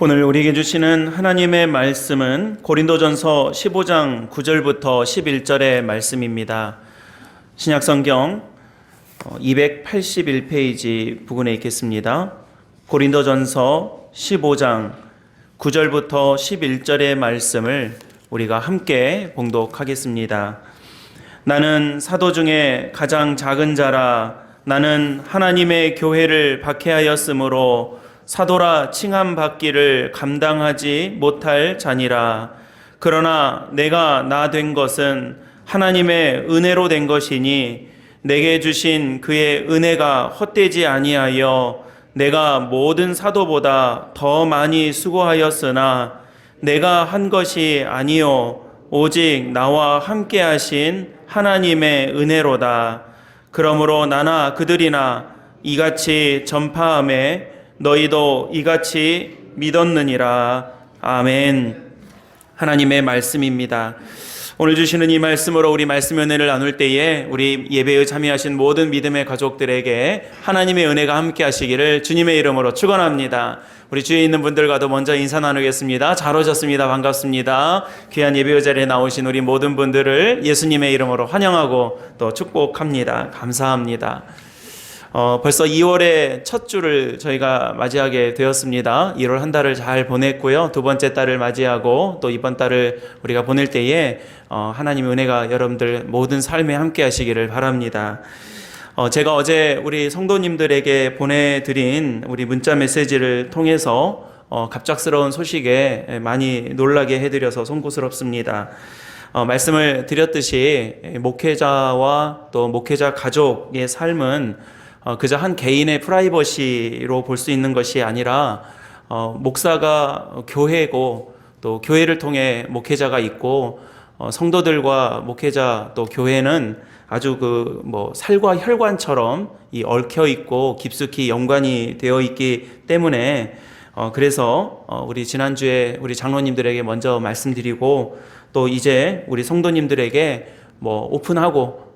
오늘 우리에게 주시는 하나님의 말씀은 고린도전서 15장 9절부터 11절의 말씀입니다. 신약성경 281페이지 부분에 있겠습니다. 고린도전서 15장 9절부터 11절의 말씀을 우리가 함께 봉독하겠습니다. 나는 사도 중에 가장 작은 자라. 나는 하나님의 교회를 박해하였으므로 사도라 칭함 받기를 감당하지 못할 자니라. 그러나 내가 나 된 것은 하나님의 은혜로 된 것이니 내게 주신 그의 은혜가 헛되지 아니하여 내가 모든 사도보다 더 많이 수고하였으나 내가 한 것이 아니요 오직 나와 함께 하신 하나님의 은혜로다. 그러므로 나나 그들이나 이같이 전파함에 너희도 이같이 믿었느니라. 아멘. 하나님의 말씀입니다. 오늘 주시는 이 말씀으로 우리 말씀의 은혜를 나눌 때에 우리 예배에 참여하신 모든 믿음의 가족들에게 하나님의 은혜가 함께 하시기를 주님의 이름으로 축원합니다. 우리 주위에 있는 분들과도 먼저 인사 나누겠습니다. 잘 오셨습니다. 반갑습니다. 귀한 예배 자리에 나오신 우리 모든 분들을 예수님의 이름으로 환영하고 또 축복합니다. 감사합니다. 벌써 2월의 첫 주를 저희가 맞이하게 되었습니다. 1월 한 달을 잘 보냈고요. 두 번째 달을 맞이하고 또 이번 달을 우리가 보낼 때에 하나님의 은혜가 여러분들 모든 삶에 함께 하시기를 바랍니다. 제가 어제 우리 성도님들에게 보내드린 우리 문자 메시지를 통해서 갑작스러운 소식에 많이 놀라게 해드려서 송구스럽습니다. 말씀을 드렸듯이 목회자와 또 목회자 가족의 삶은 그저 한 개인의 프라이버시로 볼 수 있는 것이 아니라 목사가 교회고 또 교회를 통해 목회자가 있고 성도들과 목회자 또 교회는 아주 살과 혈관처럼 얽혀 있고 깊숙이 연관이 되어 있기 때문에 그래서 우리 지난주에 우리 장로님들에게 먼저 말씀드리고 또 이제 우리 성도님들에게 오픈하고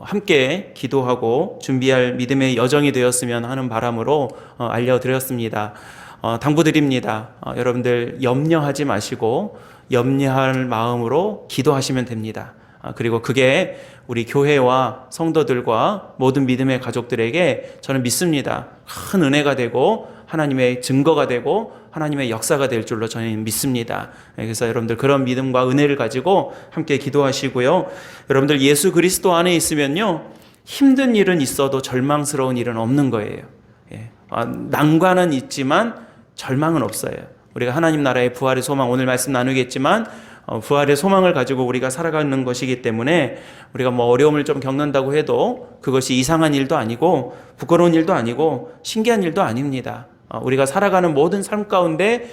함께 기도하고 준비할 믿음의 여정이 되었으면 하는 바람으로 알려드렸습니다. 당부드립니다. 여러분들 염려하지 마시고 염려할 마음으로 기도하시면 됩니다. 그리고 그게 우리 교회와 성도들과 모든 믿음의 가족들에게 저는 믿습니다. 큰 은혜가 되고 하나님의 증거가 되고 하나님의 역사가 될 줄로 저는 믿습니다. 그래서 여러분들 그런 믿음과 은혜를 가지고 함께 기도하시고요. 여러분들 예수 그리스도 안에 있으면요, 힘든 일은 있어도 절망스러운 일은 없는 거예요. 난관은 있지만 절망은 없어요. 우리가 하나님 나라의 부활의 소망, 오늘 말씀 나누겠지만 부활의 소망을 가지고 우리가 살아가는 것이기 때문에 우리가 어려움을 좀 겪는다고 해도 그것이 이상한 일도 아니고 부끄러운 일도 아니고 신기한 일도 아닙니다. 우리가 살아가는 모든 삶 가운데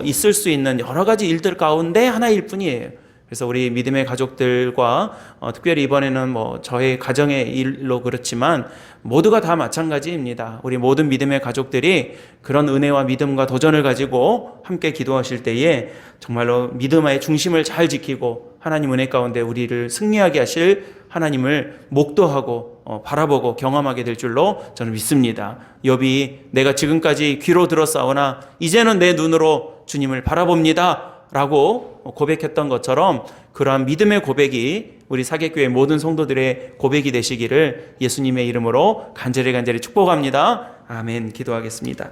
있을 수 있는 여러 가지 일들 가운데 하나일 뿐이에요. 그래서 우리 믿음의 가족들과 특별히 이번에는 저의 가정의 일로 그렇지만 모두가 다 마찬가지입니다. 우리 모든 믿음의 가족들이 그런 은혜와 믿음과 도전을 가지고 함께 기도하실 때에 정말로 믿음의 중심을 잘 지키고 하나님 은혜 가운데 우리를 승리하게 하실 하나님을 목도하고 바라보고 경험하게 될 줄로 저는 믿습니다. 욥이 내가 지금까지 귀로 들었사오나 이제는 내 눈으로 주님을 바라봅니다 라고 고백했던 것처럼 그러한 믿음의 고백이 우리 사객교회 모든 성도들의 고백이 되시기를 예수님의 이름으로 간절히 축복합니다. 아멘. 기도하겠습니다.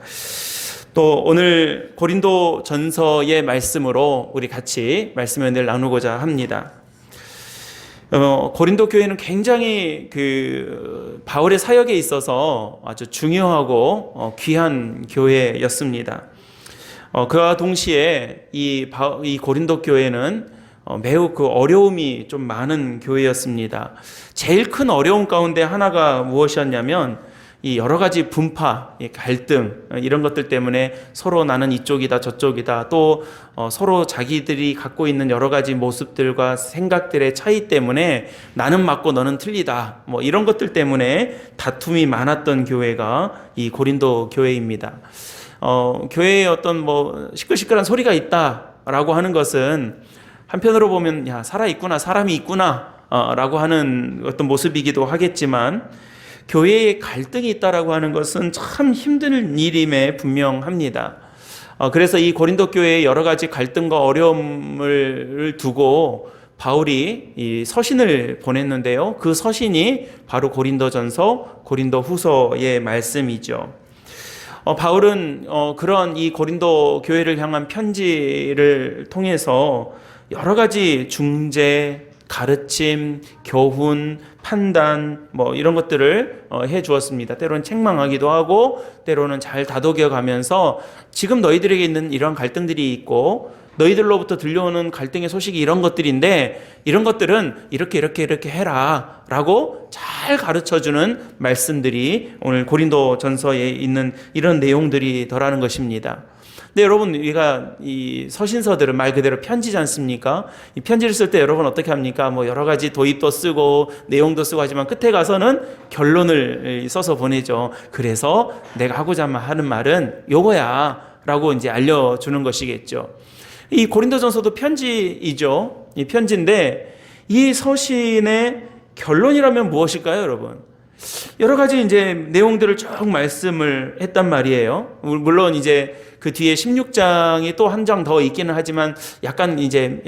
또 오늘 고린도 전서의 말씀으로 우리 같이 말씀의 은혜를 나누고자 합니다. 고린도 교회는 굉장히 바울의 사역에 있어서 아주 중요하고 귀한 교회였습니다. 그와 동시에 이 고린도 교회는 매우 어려움이 좀 많은 교회였습니다. 제일 큰 어려움 가운데 하나가 무엇이었냐면 이 여러 가지 분파, 갈등 이런 것들 때문에 서로 나는 이쪽이다 저쪽이다 또 서로 자기들이 갖고 있는 여러 가지 모습들과 생각들의 차이 때문에 나는 맞고 너는 틀리다 이런 것들 때문에 다툼이 많았던 교회가 이 고린도 교회입니다. 교회에 어떤 시끌시끌한 소리가 있다라고 하는 것은 한편으로 보면 살아있구나 사람이 있구나 라고 하는 어떤 모습이기도 하겠지만 교회에 갈등이 있다라고 하는 것은 참 힘든 일임에 분명합니다. 그래서 이 고린도 교회의 여러 가지 갈등과 어려움을 두고 바울이 이 서신을 보냈는데요. 그 서신이 바로 고린도전서, 고린도후서의 말씀이죠. 바울은 그런 이 고린도 교회를 향한 편지를 통해서 여러 가지 중재, 가르침, 교훈, 판단 이런 것들을 해 주었습니다. 때로는 책망하기도 하고 때로는 잘 다독여 가면서 지금 너희들에게 있는 이런 갈등들이 있고 너희들로부터 들려오는 갈등의 소식이 이런 것들인데 이런 것들은 이렇게 해라 라고 잘 가르쳐주는 말씀들이 오늘 고린도전서에 있는 이런 내용들이더라는 것입니다. 근데 여러분, 우리가 이 서신서들은 말 그대로 편지지 않습니까? 이 편지를 쓸 때 여러분 어떻게 합니까? 여러 가지 도입도 쓰고 내용도 쓰고 하지만 끝에 가서는 결론을 써서 보내죠. 그래서 내가 하고자 하는 말은 요거야 라고 이제 알려주는 것이겠죠. 이 고린도전서도 편지이죠. 이 편지인데 이 서신의 결론이라면 무엇일까요, 여러분? 여러 가지 이제 내용들을 쭉 말씀을 했단 말이에요. 물론 이제 그 뒤에 16장이 또 한 장 더 있기는 하지만 약간 이제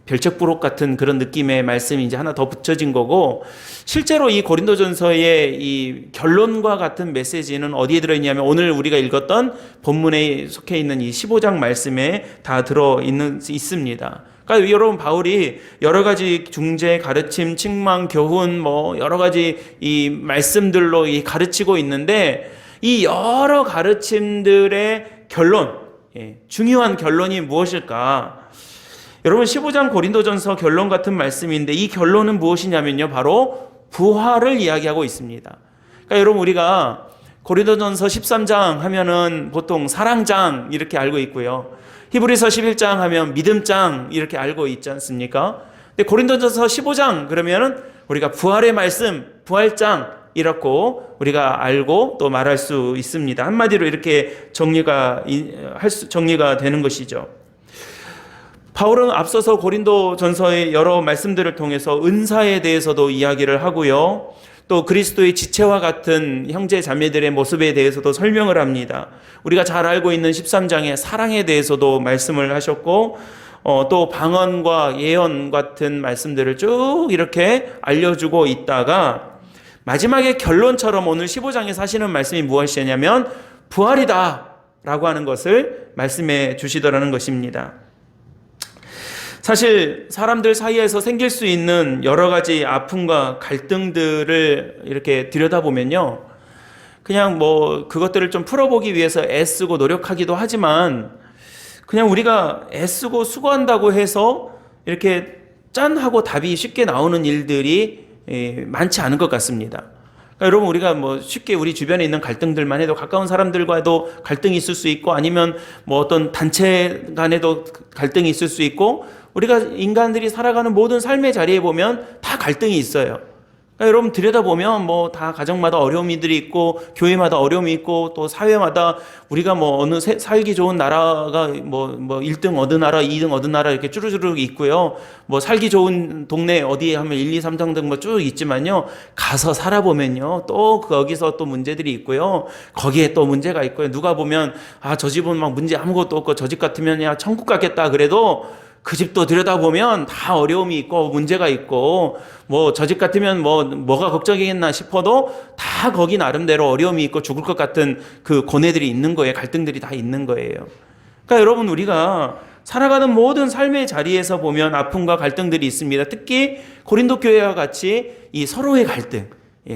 별책부록 같은 그런 느낌의 말씀이 이제 하나 더 붙여진 거고, 실제로 이 고린도전서의 이 결론과 같은 메시지는 어디에 들어있냐면 오늘 우리가 읽었던 본문에 속해 있는 이 15장 말씀에 다 있습니다. 그러니까 여러분, 바울이 여러 가지 중재, 가르침, 책망, 교훈 여러 가지 이 말씀들로 이 가르치고 있는데 이 여러 가르침들의 결론, 중요한 결론이 무엇일까? 여러분, 15장 고린도전서 결론 같은 말씀인데 이 결론은 무엇이냐면요, 바로 부활을 이야기하고 있습니다. 그러니까 여러분, 우리가 고린도전서 13장 하면은 보통 사랑장 이렇게 알고 있고요, 히브리서 11장 하면 믿음장 이렇게 알고 있지 않습니까? 근데 고린도전서 15장 그러면은 우리가 부활의 말씀, 부활장 이렇고 우리가 알고 또 말할 수 있습니다. 한마디로 이렇게 정리가 되는 것이죠. 바울은 앞서서 고린도전서의 여러 말씀들을 통해서 은사에 대해서도 이야기를 하고요, 또 그리스도의 지체와 같은 형제 자매들의 모습에 대해서도 설명을 합니다. 우리가 잘 알고 있는 13장의 사랑에 대해서도 말씀을 하셨고, 또 방언과 예언 같은 말씀들을 쭉 이렇게 알려주고 있다가 마지막에 결론처럼 오늘 15장에서 하시는 말씀이 무엇이냐면 부활이다 라고 하는 것을 말씀해 주시더라는 것입니다. 사실 사람들 사이에서 생길 수 있는 여러 가지 아픔과 갈등들을 이렇게 들여다보면요, 그냥 그것들을 좀 풀어보기 위해서 애쓰고 노력하기도 하지만 그냥 우리가 애쓰고 수고한다고 해서 이렇게 짠 하고 답이 쉽게 나오는 일들이 많지 않은 것 같습니다. 그러니까 여러분, 우리가 쉽게 우리 주변에 있는 갈등들만 해도 가까운 사람들과도 갈등이 있을 수 있고 아니면 어떤 단체 간에도 갈등이 있을 수 있고, 우리가 인간들이 살아가는 모든 삶의 자리에 보면 다 갈등이 있어요. 그러니까 여러분, 들여다보면 다 가정마다 어려움들이 있고 교회마다 어려움이 있고 또 사회마다 우리가 어느 살기 좋은 나라가 1등 얻은 나라, 2등 얻은 나라 이렇게 쭈루쭈루 있고요. 살기 좋은 동네 어디에 하면 1, 2, 3등 등 쭉 있지만요, 가서 살아보면요 또 거기서 또 문제들이 있고요. 거기에 또 문제가 있고요. 누가 보면 저 집은 문제 아무것도 없고 저 집 같으면 야 천국 같겠다 그래도 그 집도 들여다보면 다 어려움이 있고 문제가 있고 저 집 같으면 뭐가 걱정이겠나 싶어도 다 거기 나름대로 어려움이 있고 죽을 것 같은 그 고뇌들이 있는 거예요. 갈등들이 다 있는 거예요. 그러니까 여러분, 우리가 살아가는 모든 삶의 자리에서 보면 아픔과 갈등들이 있습니다. 특히 고린도 교회와 같이 이 서로의 갈등,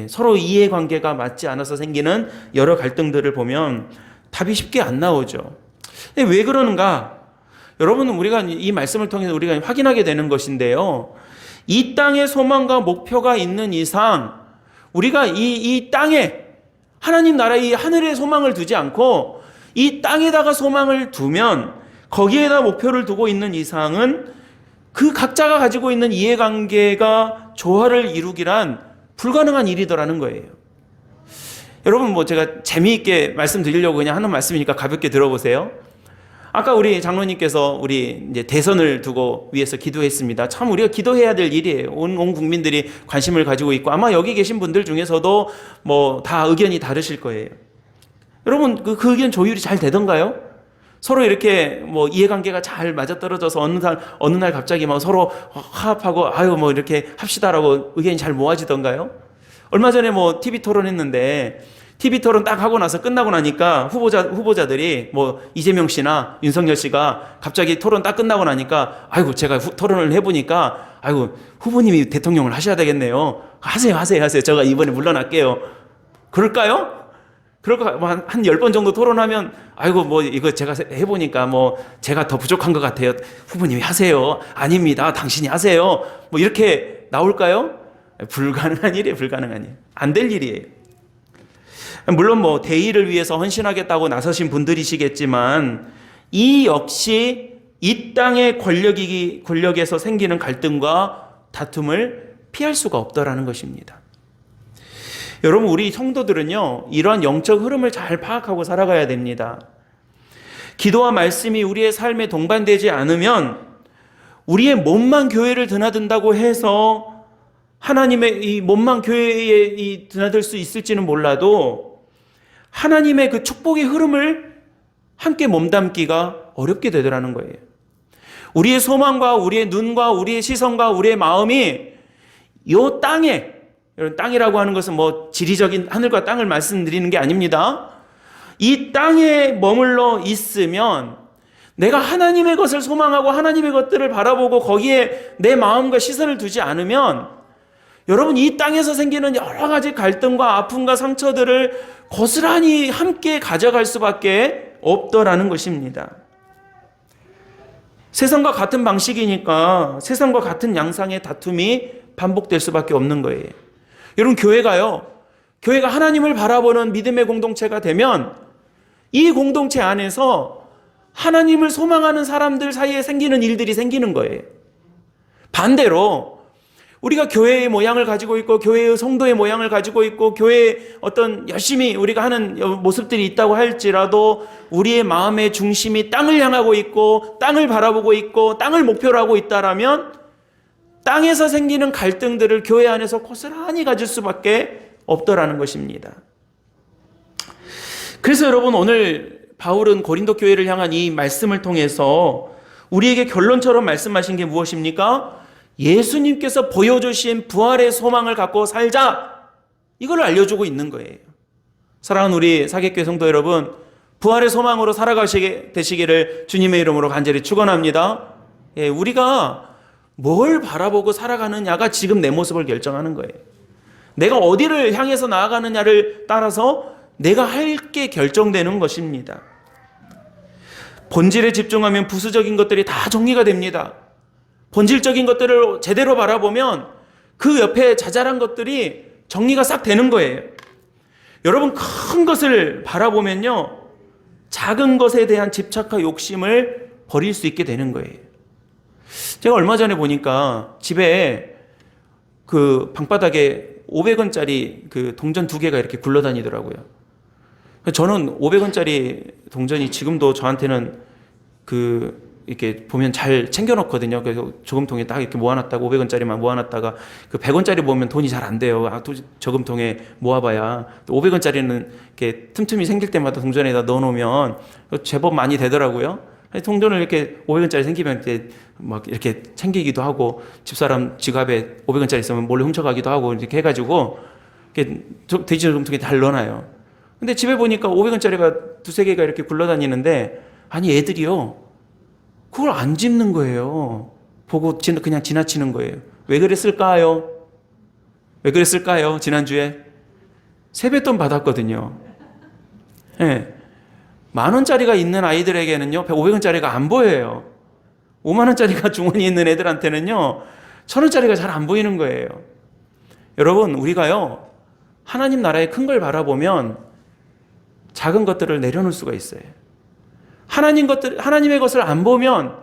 서로 이해관계가 맞지 않아서 생기는 여러 갈등들을 보면 답이 쉽게 안 나오죠. 근데 왜 그러는가? 여러분, 우리가 이 말씀을 통해서 우리가 확인하게 되는 것인데요, 이 땅에 소망과 목표가 있는 이상 우리가 이 땅에 하나님 나라 이 하늘에 소망을 두지 않고 이 땅에다가 소망을 두면, 거기에다 목표를 두고 있는 이상은 그 각자가 가지고 있는 이해관계가 조화를 이루기란 불가능한 일이더라는 거예요. 여러분, 제가 재미있게 말씀드리려고 그냥 하는 말씀이니까 가볍게 들어보세요. 아까 우리 장로님께서 우리 이제 대선을 두고 위해서 기도했습니다. 참 우리가 기도해야 될 일이에요. 온 국민들이 관심을 가지고 있고 아마 여기 계신 분들 중에서도 다 의견이 다르실 거예요. 여러분, 그 의견 조율이 잘 되던가요? 서로 이렇게 뭐 이해관계가 잘 맞아떨어져서 어느 날 갑자기 막 서로 화합하고 아유 뭐 이렇게 합시다라고 의견이 잘 모아지던가요? 얼마 전에 뭐 TV 토론했는데 TV 토론 딱 하고 나서 끝나고 나니까 후보자들이 뭐 이재명 씨나 윤석열 씨가 갑자기 토론 딱 끝나고 나니까 아이고 제가 토론을 해보니까 아이고 후보님이 대통령을 하셔야 되겠네요. 하세요. 제가 이번에 물러날게요. 그럴까요? 그럴까 한 10번 정도 토론하면 아이고 뭐 이거 제가 해보니까 뭐 제가 더 부족한 것 같아요. 후보님이 하세요. 아닙니다. 당신이 하세요. 뭐 이렇게 나올까요? 불가능한 일이에요. 안 될 일이에요. 물론 뭐 대의를 위해서 헌신하겠다고 나서신 분들이시겠지만 이 역시 이 땅의 권력에서 생기는 갈등과 다툼을 피할 수가 없다라는 것입니다. 여러분 우리 성도들은요 이러한 영적 흐름을 잘 파악하고 살아가야 됩니다. 기도와 말씀이 우리의 삶에 동반되지 않으면 우리의 몸만 교회를 드나든다고 해서 하나님의 이 몸만 교회에 드나들 수 있을지는 몰라도 하나님의 그 축복의 흐름을 함께 몸담기가 어렵게 되더라는 거예요. 우리의 소망과 우리의 눈과 우리의 시선과 우리의 마음이 이 땅에, 땅이라고 하는 것은 뭐 지리적인 하늘과 땅을 말씀드리는 게 아닙니다. 이 땅에 머물러 있으면 내가 하나님의 것을 소망하고 하나님의 것들을 바라보고 거기에 내 마음과 시선을 두지 않으면 여러분 이 땅에서 생기는 여러 가지 갈등과 아픔과 상처들을 고스란히 함께 가져갈 수밖에 없더라는 것입니다. 세상과 같은 방식이니까 세상과 같은 양상의 다툼이 반복될 수밖에 없는 거예요. 여러분 교회가 하나님을 바라보는 믿음의 공동체가 되면 이 공동체 안에서 하나님을 소망하는 사람들 사이에 생기는 일들이 생기는 거예요. 반대로 우리가 교회의 모양을 가지고 있고 교회의 성도의 모양을 가지고 있고 교회에 어떤 열심히 우리가 하는 모습들이 있다고 할지라도 우리의 마음의 중심이 땅을 향하고 있고 땅을 바라보고 있고 땅을 목표로 하고 있다라면 땅에서 생기는 갈등들을 교회 안에서 고스란히 가질 수밖에 없더라는 것입니다. 그래서 여러분 오늘 바울은 고린도 교회를 향한 이 말씀을 통해서 우리에게 결론처럼 말씀하신 게 무엇입니까? 예수님께서 보여주신 부활의 소망을 갖고 살자, 이걸 알려주고 있는 거예요. 사랑하는 우리 사객교회 성도 여러분, 부활의 소망으로 살아가시게 되시기를 주님의 이름으로 간절히 축원합니다. 우리가 뭘 바라보고 살아가느냐가 지금 내 모습을 결정하는 거예요. 내가 어디를 향해서 나아가느냐를 따라서 내가 할 게 결정되는 것입니다. 본질에 집중하면 부수적인 것들이 다 정리가 됩니다. 본질적인 것들을 제대로 바라보면 그 옆에 자잘한 것들이 정리가 싹 되는 거예요. 여러분 큰 것을 바라보면요 작은 것에 대한 집착과 욕심을 버릴 수 있게 되는 거예요. 제가 얼마 전에 보니까 집에 그 방바닥에 500원짜리 그 동전 2개가 이렇게 굴러다니더라고요. 저는 500원짜리 동전이 지금도 저한테는 이렇게 보면 잘 챙겨놓거든요. 그래서 저금통에 딱 이렇게 모아놨다가 500원짜리만 모아놨다가 그 100원짜리 보면 돈이 잘 안 돼요. 저금통에 모아봐야 500원짜리는 이렇게 틈틈이 생길 때마다 동전에다 넣어놓으면 제법 많이 되더라고요. 동전을 이렇게 500원짜리 생기면 이렇게 막 이렇게 챙기기도 하고 집사람 지갑에 500원짜리 있으면 몰래 훔쳐가기도 하고 이렇게 해가지고 이렇게 돼지 저금통에 잘 넣어놔요. 근데 집에 보니까 500원짜리가 2-3개가 이렇게 굴러다니는데 아니 애들이요 그걸 안 짚는 거예요. 보고 그냥 지나치는 거예요. 왜 그랬을까요? 지난주에 세뱃돈 받았거든요. 네. 10,000원짜리가 있는 아이들에게는요 500원짜리가 안 보여요. 50,000원짜리가 주머니에 있는 애들한테는요 1,000원짜리가 잘 안 보이는 거예요. 여러분 우리가요 하나님 나라의 큰 걸 바라보면 작은 것들을 내려놓을 수가 있어요. 하나님의 것을 안 보면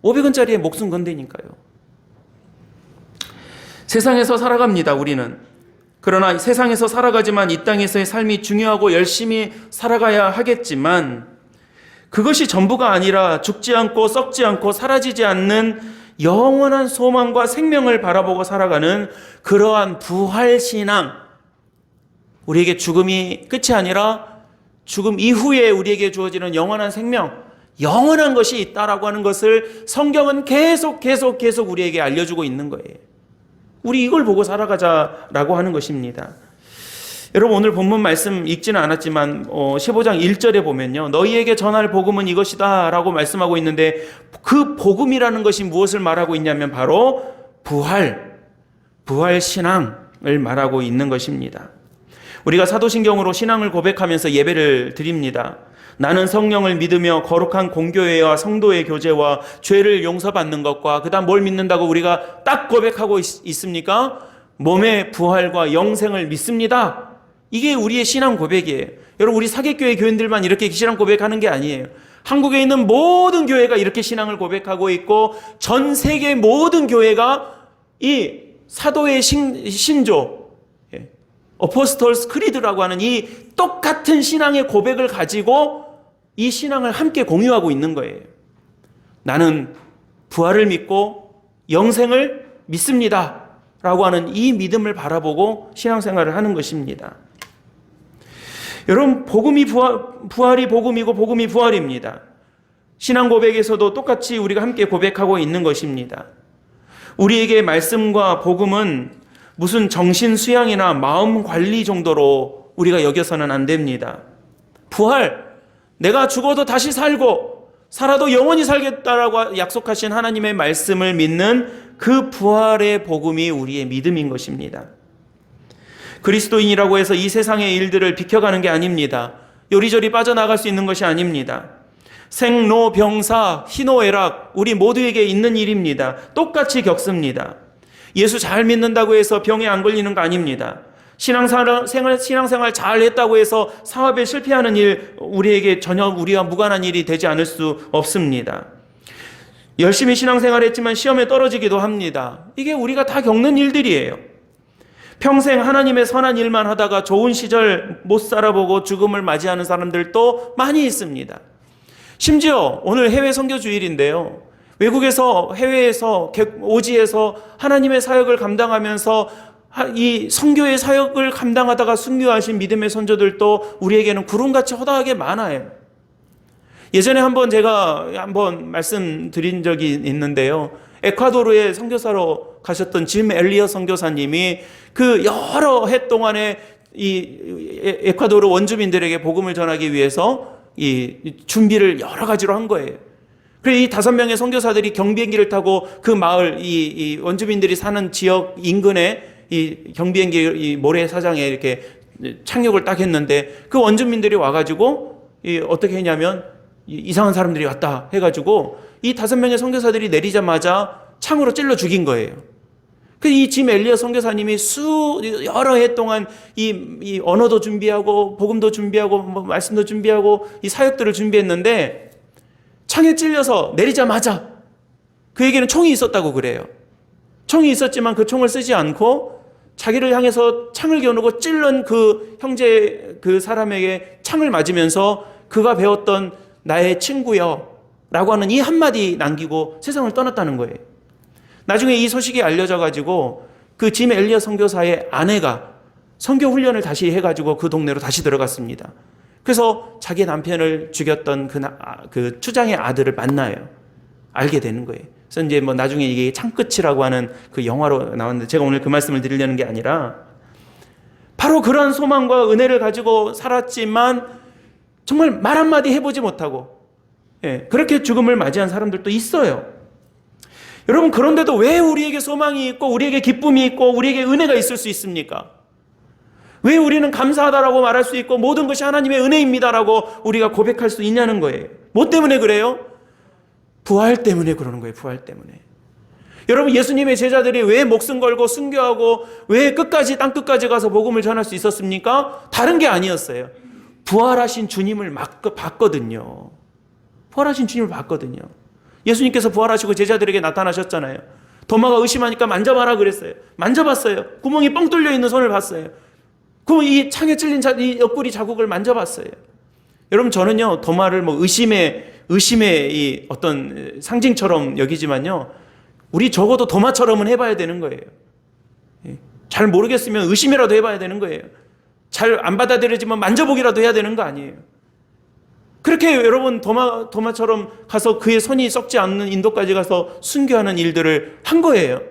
500원짜리에 목숨 건드니까요. 세상에서 살아갑니다, 우리는. 그러나 세상에서 살아가지만 이 땅에서의 삶이 중요하고 열심히 살아가야 하겠지만 그것이 전부가 아니라 죽지 않고 썩지 않고 사라지지 않는 영원한 소망과 생명을 바라보고 살아가는 그러한 부활신앙, 우리에게 죽음이 끝이 아니라 죽음 이후에 우리에게 주어지는 영원한 생명, 영원한 것이 있다라고 하는 것을 성경은 계속 우리에게 알려주고 있는 거예요. 우리 이걸 보고 살아가자라고 하는 것입니다. 여러분, 오늘 본문 말씀 읽지는 않았지만 15장 1절에 보면요, 너희에게 전할 복음은 이것이다 라고 말씀하고 있는데, 그 복음이라는 것이 무엇을 말하고 있냐면 바로 부활 신앙을 말하고 있는 것입니다. 우리가 사도신경으로 신앙을 고백하면서 예배를 드립니다. 나는 성령을 믿으며 거룩한 공교회와 성도의 교제와 죄를 용서받는 것과, 그 다음 뭘 믿는다고 우리가 딱 고백하고 있습니까? 몸의 부활과 영생을 믿습니다. 이게 우리의 신앙 고백이에요. 여러분, 우리 사개교회 교인들만 이렇게 신앙 고백하는 게 아니에요. 한국에 있는 모든 교회가 이렇게 신앙을 고백하고 있고, 전 세계 모든 교회가 이 사도의 신조, 어포스톨스 크리드라고 하는 이 똑같은 신앙의 고백을 가지고 이 신앙을 함께 공유하고 있는 거예요. 나는 부활을 믿고 영생을 믿습니다 라고 하는 이 믿음을 바라보고 신앙생활을 하는 것입니다. 여러분, 부활이 복음이고 복음이 부활입니다. 신앙 고백에서도 똑같이 우리가 함께 고백하고 있는 것입니다. 우리에게 말씀과 복음은 무슨 정신 수양이나 마음 관리 정도로 우리가 여겨서는 안 됩니다. 부활, 내가 죽어도 다시 살고 살아도 영원히 살겠다라고 약속하신 하나님의 말씀을 믿는 그 부활의 복음이 우리의 믿음인 것입니다. 그리스도인이라고 해서 이 세상의 일들을 비켜가는 게 아닙니다. 요리조리 빠져나갈 수 있는 것이 아닙니다. 생로병사 희노애락 우리 모두에게 있는 일입니다. 똑같이 겪습니다. 예수 잘 믿는다고 해서 병에 안 걸리는 거 아닙니다. 신앙생활 잘 했다고 해서 사업에 실패하는 일, 우리에게 전혀 우리와 무관한 일이 되지 않을 수 없습니다. 열심히 신앙생활 했지만 시험에 떨어지기도 합니다. 이게 우리가 다 겪는 일들이에요. 평생 하나님의 선한 일만 하다가 좋은 시절 못 살아보고 죽음을 맞이하는 사람들도 많이 있습니다. 심지어 오늘 해외 선교 주일인데요, 외국에서 해외에서 오지에서 하나님의 사역을 감당하면서 이 선교의 사역을 감당하다가 순교하신 믿음의 선조들도 우리에게는 구름같이 허다하게 많아요. 예전에 제가 말씀드린 적이 있는데요, 에콰도르에 선교사로 가셨던 짐 엘리엇 선교사님이 그 여러 해 동안에 이 에콰도르 원주민들에게 복음을 전하기 위해서 이 준비를 여러 가지로 한 거예요. 그래서 이 5명의 선교사들이 경비행기를 타고 그 마을, 이 원주민들이 사는 지역 인근에 이 경비행기 이 모래사장에 이렇게 착륙을 딱 했는데, 그 원주민들이 와가지고 어떻게 했냐면, 이상한 사람들이 왔다 해가지고 이 5명의 선교사들이 내리자마자 창으로 찔러 죽인 거예요. 그 이 짐 엘리엇 선교사님이 여러 해 동안 이 언어도 준비하고 복음도 준비하고 말씀도 준비하고 이 사역들을 준비했는데, 창에 찔려서 내리자마자 그에게는 총이 있었다고 그래요. 총이 있었지만 그 총을 쓰지 않고 자기를 향해서 창을 겨누고 찔른 그 형제 그 사람에게 창을 맞으면서 그가 배웠던 나의 친구여 라고 하는 이 한마디 남기고 세상을 떠났다는 거예요. 나중에 이 소식이 알려져가지고 그 짐 엘리엇 선교사의 아내가 선교 훈련을 다시 해가지고 그 동네로 다시 들어갔습니다. 그래서 자기 남편을 죽였던 그 추장의 아들을 만나요. 알게 되는 거예요. 그래서 이제 나중에 이게 창끝이라고 하는 그 영화로 나왔는데, 제가 오늘 그 말씀을 드리려는 게 아니라, 바로 그러한 소망과 은혜를 가지고 살았지만 정말 말 한마디 해보지 못하고 그렇게 죽음을 맞이한 사람들도 있어요. 여러분, 그런데도 왜 우리에게 소망이 있고 우리에게 기쁨이 있고 우리에게 은혜가 있을 수 있습니까? 왜 우리는 감사하다라고 말할 수 있고 모든 것이 하나님의 은혜입니다라고 우리가 고백할 수 있냐는 거예요. 뭐 때문에 그래요? 부활 때문에 그러는 거예요. 부활 때문에. 여러분, 예수님의 제자들이 왜 목숨 걸고 순교하고 왜 땅 끝까지 가서 복음을 전할 수 있었습니까? 다른 게 아니었어요. 부활하신 주님을 봤거든요. 부활하신 주님을 봤거든요. 예수님께서 부활하시고 제자들에게 나타나셨잖아요. 도마가 의심하니까 만져봐라 그랬어요. 만져봤어요. 구멍이 뻥 뚫려 있는 손을 봤어요. 그럼 이 창에 찔린 이 옆구리 자국을 만져봤어요. 여러분, 저는요, 도마를 의심의 이 어떤 상징처럼 여기지만요, 우리 적어도 도마처럼은 해봐야 되는 거예요. 잘 모르겠으면 의심이라도 해봐야 되는 거예요. 잘 안 받아들여지면 만져보기라도 해야 되는 거 아니에요. 그렇게 여러분 도마처럼 가서 그의 손이 썩지 않는 인도까지 가서 순교하는 일들을 한 거예요.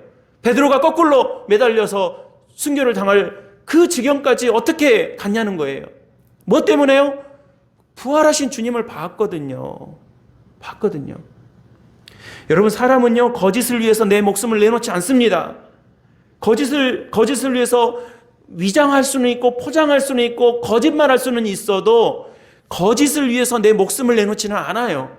베드로가 거꾸로 매달려서 순교를 당할 그 지경까지 어떻게 갔냐는 거예요. 뭐 때문에요? 부활하신 주님을 봤거든요. 여러분, 사람은요, 거짓을 위해서 내 목숨을 내놓지 않습니다. 거짓을 위해서 위장할 수는 있고 포장할 수는 있고 거짓말할 수는 있어도 거짓을 위해서 내 목숨을 내놓지는 않아요.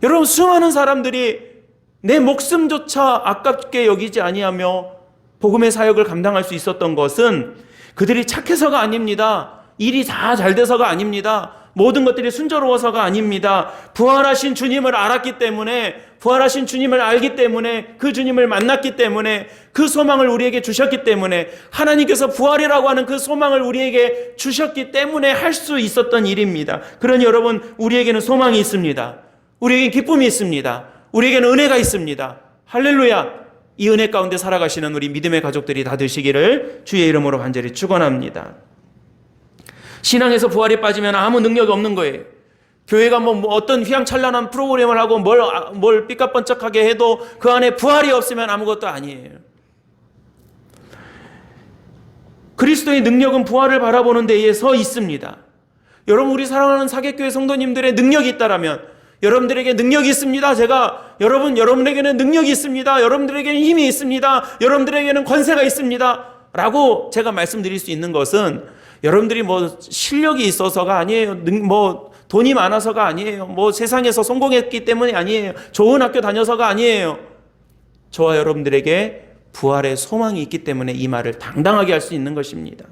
여러분, 수많은 사람들이 내 목숨조차 아깝게 여기지 아니하며 복음의 사역을 감당할 수 있었던 것은 그들이 착해서가 아닙니다. 일이 다 잘 돼서가 아닙니다. 모든 것들이 순조로워서가 아닙니다. 부활하신 주님을 알았기 때문에, 부활하신 주님을 알기 때문에, 그 주님을 만났기 때문에, 그 소망을 우리에게 주셨기 때문에, 하나님께서 부활이라고 하는 그 소망을 우리에게 주셨기 때문에 할 수 있었던 일입니다. 그러니 여러분, 우리에게는 소망이 있습니다. 우리에게는 기쁨이 있습니다. 우리에게는 은혜가 있습니다. 할렐루야! 이 은혜 가운데 살아가시는 우리 믿음의 가족들이 다 되시기를 주의 이름으로 간절히 축원합니다. 신앙에서 부활이 빠지면 아무 능력이 없는 거예요. 교회가 뭐 어떤 휘황찬란한 프로그램을 하고 뭘 삐까뻔쩍하게 해도 그 안에 부활이 없으면 아무것도 아니에요. 그리스도의 능력은 부활을 바라보는 데에 서 있습니다. 여러분, 우리 사랑하는 사객교회 성도님들의 능력이 있다라면, 여러분들에게 능력이 있습니다. 여러분에게는 능력이 있습니다. 여러분들에게는 힘이 있습니다. 여러분들에게는 권세가 있습니다. 라고 제가 말씀드릴 수 있는 것은 여러분들이 뭐 실력이 있어서가 아니에요. 뭐 돈이 많아서가 아니에요. 뭐 세상에서 성공했기 때문이 아니에요. 좋은 학교 다녀서가 아니에요. 저와 여러분들에게 부활의 소망이 있기 때문에 이 말을 당당하게 할 수 있는 것입니다.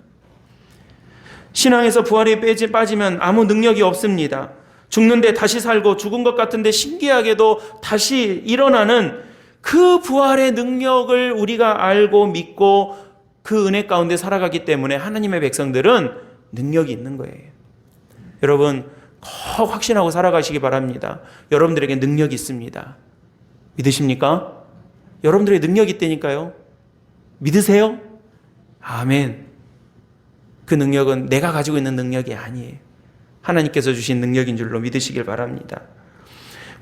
신앙에서 부활이 빠지면 아무 능력이 없습니다. 죽는데 다시 살고 죽은 것 같은데 신기하게도 다시 일어나는 그 부활의 능력을 우리가 알고 믿고 그 은혜 가운데 살아가기 때문에 하나님의 백성들은 능력이 있는 거예요. 여러분, 꼭 확신하고 살아가시기 바랍니다. 여러분들에게 능력이 있습니다. 믿으십니까? 여러분들의 능력이 있다니까요. 믿으세요? 아멘. 그 능력은 내가 가지고 있는 능력이 아니에요. 하나님께서 주신 능력인 줄로 믿으시길 바랍니다.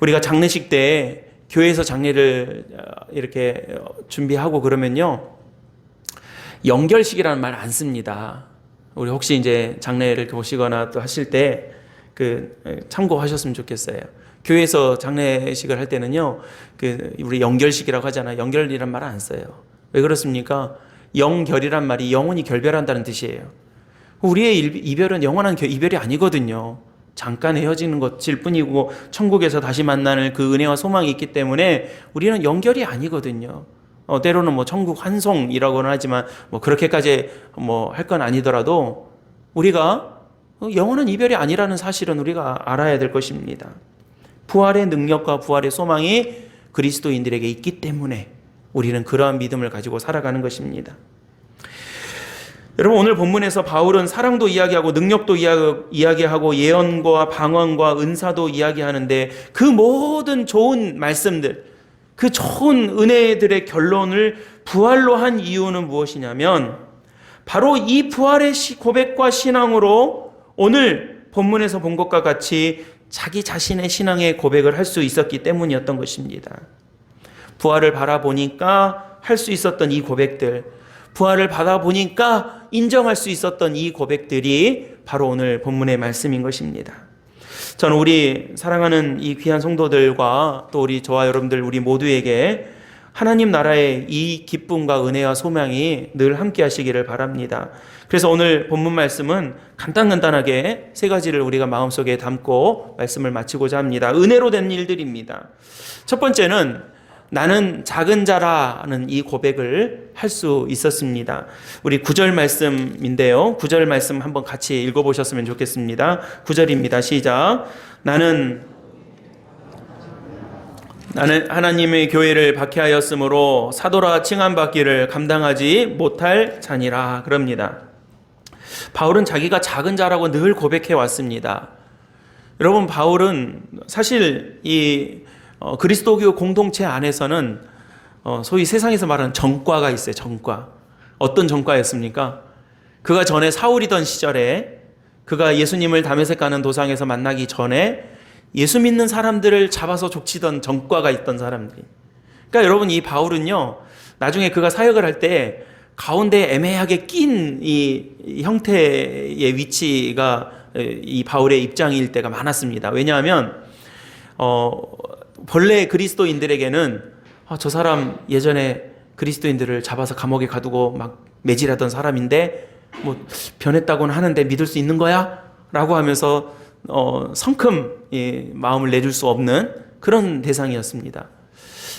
우리가 장례식 때 교회에서 장례를 이렇게 준비하고 그러면요, 연결식이라는 말 안 씁니다. 우리 혹시 이제 장례를 보시거나 또 하실 때 참고하셨으면 좋겠어요. 교회에서 장례식을 할 때는요, 우리 연결식이라고 하잖아요. 연결이란 말 안 써요. 왜 그렇습니까? 영결이란 말이 영혼이 결별한다는 뜻이에요. 우리의 이별은 영원한 이별이 아니거든요. 잠깐 헤어지는 것일 뿐이고 천국에서 다시 만나는 그 은혜와 소망이 있기 때문에 우리는 연결이 아니거든요. 때로는 뭐 천국 환송이라고는 하지만 뭐 그렇게까지 뭐 할 건 아니더라도 우리가 영원한 이별이 아니라는 사실은 우리가 알아야 될 것입니다. 부활의 능력과 부활의 소망이 그리스도인들에게 있기 때문에 우리는 그러한 믿음을 가지고 살아가는 것입니다. 여러분, 오늘 본문에서 바울은 사랑도 이야기하고 능력도 이야기하고 예언과 방언과 은사도 이야기하는데 그 모든 좋은 말씀들, 그 좋은 은혜들의 결론을 부활로 한 이유는 무엇이냐면 바로 이 부활의 고백과 신앙으로 오늘 본문에서 본 것과 같이 자기 자신의 신앙의 고백을 할 수 있었기 때문이었던 것입니다. 부활을 바라보니까 할 수 있었던 이 고백들, 부활을 받아보니까 인정할 수 있었던 이 고백들이 바로 오늘 본문의 말씀인 것입니다. 저는 우리 사랑하는 이 귀한 성도들과 또 저와 여러분들 우리 모두에게 하나님 나라의 이 기쁨과 은혜와 소망이 늘 함께 하시기를 바랍니다. 그래서 오늘 본문 말씀은 간단하게 세 가지를 우리가 마음속에 담고 말씀을 마치고자 합니다. 은혜로 된 일들입니다. 첫 번째는 나는 작은 자라는 이 고백을 할 수 있었습니다. 우리 9절 말씀인데요. 9절 말씀 한번 같이 읽어보셨으면 좋겠습니다. 9절입니다. 시작. 나는 하나님의 교회를 박해하였으므로 사도라 칭함받기를 감당하지 못할 자니라. 그럽니다. 바울은 자기가 작은 자라고 늘 고백해 왔습니다. 여러분, 바울은 사실 그리스도교 공동체 안에서는 소위 세상에서 말하는 정과가 있어요. 정과. 어떤 정과였습니까? 그가 전에 사울이던 시절에 그가 예수님을 다메섹 가는 도상에서 만나기 전에 예수 믿는 사람들을 잡아서 족치던 전과가 있던 사람들이. 그러니까 여러분, 이 바울은요, 나중에 그가 사역을 할 때 가운데 애매하게 낀 이 형태의 위치가 이 바울의 입장일 때가 많았습니다. 왜냐하면 본래 그리스도인들에게는 저 사람 예전에 그리스도인들을 잡아서 감옥에 가두고 막 매질하던 사람인데 뭐 변했다고는 하는데 믿을 수 있는 거야? 라고 하면서 성큼 마음을 내줄 수 없는 그런 대상이었습니다.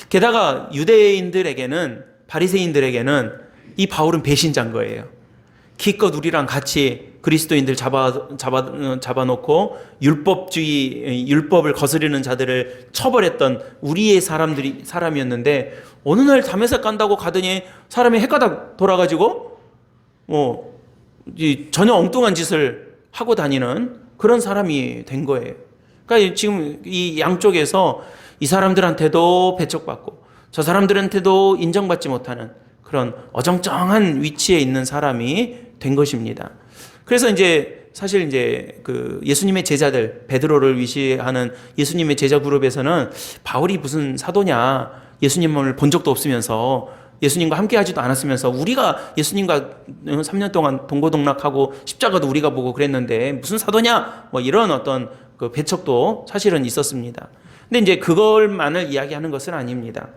게다가 유대인들에게는, 바리새인들에게는 이 바울은 배신자인 거예요. 기껏 우리랑 같이 그리스도인들 잡아놓고 율법을 거스르는 자들을 처벌했던 우리의 사람이었는데 어느 날 다메섹 간다고 가더니 사람이 헷가닥 돌아가지고 전혀 엉뚱한 짓을 하고 다니는 그런 사람이 된 거예요. 그러니까 지금 이 양쪽에서 이 사람들한테도 배척받고 저 사람들한테도 인정받지 못하는 그런 어정쩡한 위치에 있는 사람이 된 것입니다. 그래서 사실 그 예수님의 제자들, 베드로를 위시하는 예수님의 제자 그룹에서는 바울이 무슨 사도냐, 예수님을 본 적도 없으면서 예수님과 함께 하지도 않았으면서 우리가 예수님과 3년 동안 동고동락하고 십자가도 우리가 보고 그랬는데 무슨 사도냐, 뭐 이런 어떤 그 배척도 사실은 있었습니다. 근데 그걸만을 이야기하는 것은 아닙니다.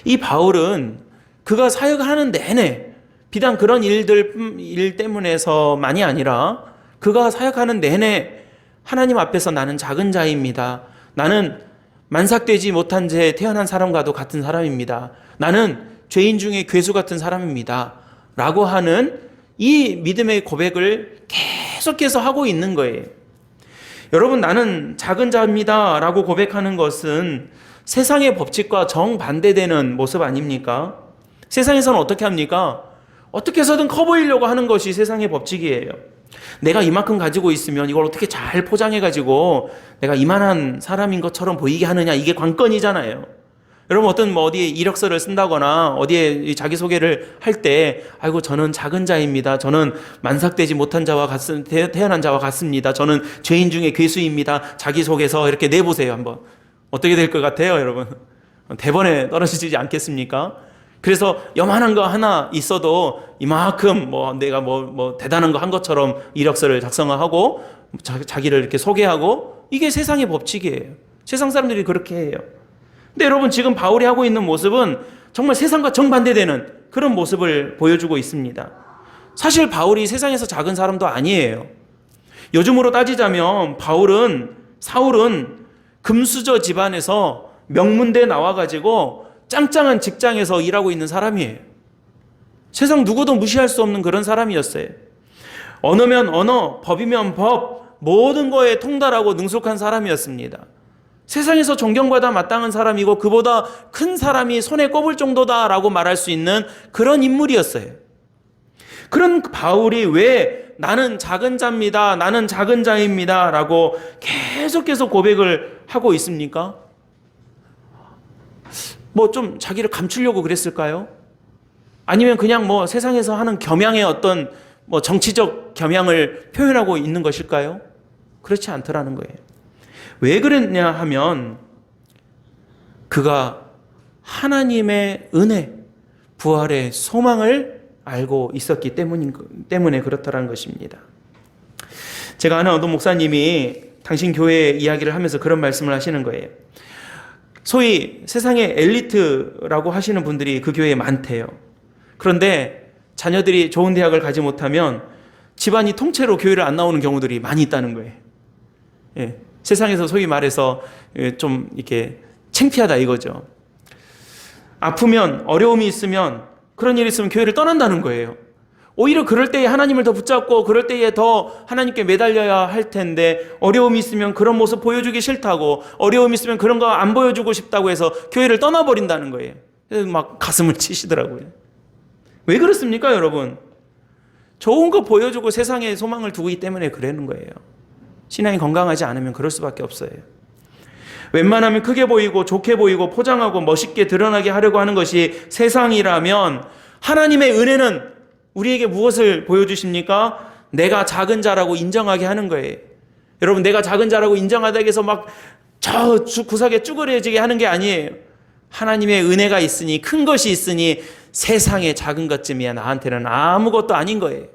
이 바울은 그가 사역을 하는 내내 비단 그런 일 때문에서만이 아니라 그가 사역하는 내내 하나님 앞에서 나는 작은 자입니다. 나는 만삭되지 못한 채 태어난 사람과도 같은 사람입니다. 나는 죄인 중에 괴수 같은 사람입니다. 라고 하는 이 믿음의 고백을 계속해서 하고 있는 거예요. 여러분, 나는 작은 자입니다. 라고 고백하는 것은 세상의 법칙과 정반대되는 모습 아닙니까? 세상에서는 어떻게 합니까? 어떻게 해서든 커 보이려고 하는 것이 세상의 법칙이에요. 내가 이만큼 가지고 있으면 이걸 어떻게 잘 포장해가지고 내가 이만한 사람인 것처럼 보이게 하느냐, 이게 관건이잖아요. 여러분, 어디에 이력서를 쓴다거나 어디에 자기소개를 할 때 아이고 저는 작은 자입니다. 저는 만삭되지 못한 자와 태어난 자와 같습니다. 저는 죄인 중에 괴수입니다. 자기소개서 이렇게 내보세요. 한번 어떻게 될 것 같아요, 여러분? 대번에 떨어지지 않겠습니까? 그래서 요만한 거 하나 있어도 이만큼 내가 대단한 거 한 것처럼 이력서를 작성하고 자기를 이렇게 소개하고, 이게 세상의 법칙이에요. 세상 사람들이 그렇게 해요. 근데 여러분, 지금 바울이 하고 있는 모습은 정말 세상과 정반대되는 그런 모습을 보여주고 있습니다. 사실 바울이 세상에서 작은 사람도 아니에요. 요즘으로 따지자면 사울은 금수저 집안에서 명문대 나와가지고 짱짱한 직장에서 일하고 있는 사람이에요. 세상 누구도 무시할 수 없는 그런 사람이었어요. 언어면 언어, 법이면 법, 모든 거에 통달하고 능숙한 사람이었습니다. 세상에서 존경받아 마땅한 사람이고 그보다 큰 사람이 손에 꼽을 정도다라고 말할 수 있는 그런 인물이었어요. 그런 바울이 왜 나는 작은 자입니다, 나는 작은 자입니다 라고 계속해서 고백을 하고 있습니까? 좀 자기를 감추려고 그랬을까요? 아니면 그냥 세상에서 하는 겸양의 어떤 정치적 겸양을 표현하고 있는 것일까요? 그렇지 않더라는 거예요. 왜 그랬냐 하면 그가 하나님의 은혜, 부활의 소망을 알고 있었기 때문에 그렇다는 것입니다. 제가 아는 어떤 목사님이 당신 교회 이야기를 하면서 그런 말씀을 하시는 거예요. 소위 세상의 엘리트라고 하시는 분들이 그 교회에 많대요. 그런데 자녀들이 좋은 대학을 가지 못하면 집안이 통째로 교회를 안 나오는 경우들이 많이 있다는 거예요. 예, 세상에서 소위 말해서 좀 이렇게 창피하다 이거죠. 아프면, 어려움이 있으면, 그런 일이 있으면 교회를 떠난다는 거예요. 오히려 그럴 때에 하나님을 더 붙잡고 그럴 때에 더 하나님께 매달려야 할 텐데, 어려움이 있으면 그런 모습 보여주기 싫다고, 어려움이 있으면 그런 거 안 보여주고 싶다고 해서 교회를 떠나버린다는 거예요. 그래서 막 가슴을 치시더라고요. 왜 그렇습니까, 여러분? 좋은 거 보여주고 세상에 소망을 두기 때문에 그러는 거예요. 신앙이 건강하지 않으면 그럴 수밖에 없어요. 웬만하면 크게 보이고 좋게 보이고 포장하고 멋있게 드러나게 하려고 하는 것이 세상이라면, 하나님의 은혜는 우리에게 무엇을 보여주십니까? 내가 작은 자라고 인정하게 하는 거예요. 여러분, 내가 작은 자라고 인정하다고 해서 막 저 구석에 쭈그려지게 하는 게 아니에요. 하나님의 은혜가 있으니, 큰 것이 있으니 세상의 작은 것쯤이야 나한테는 아무것도 아닌 거예요.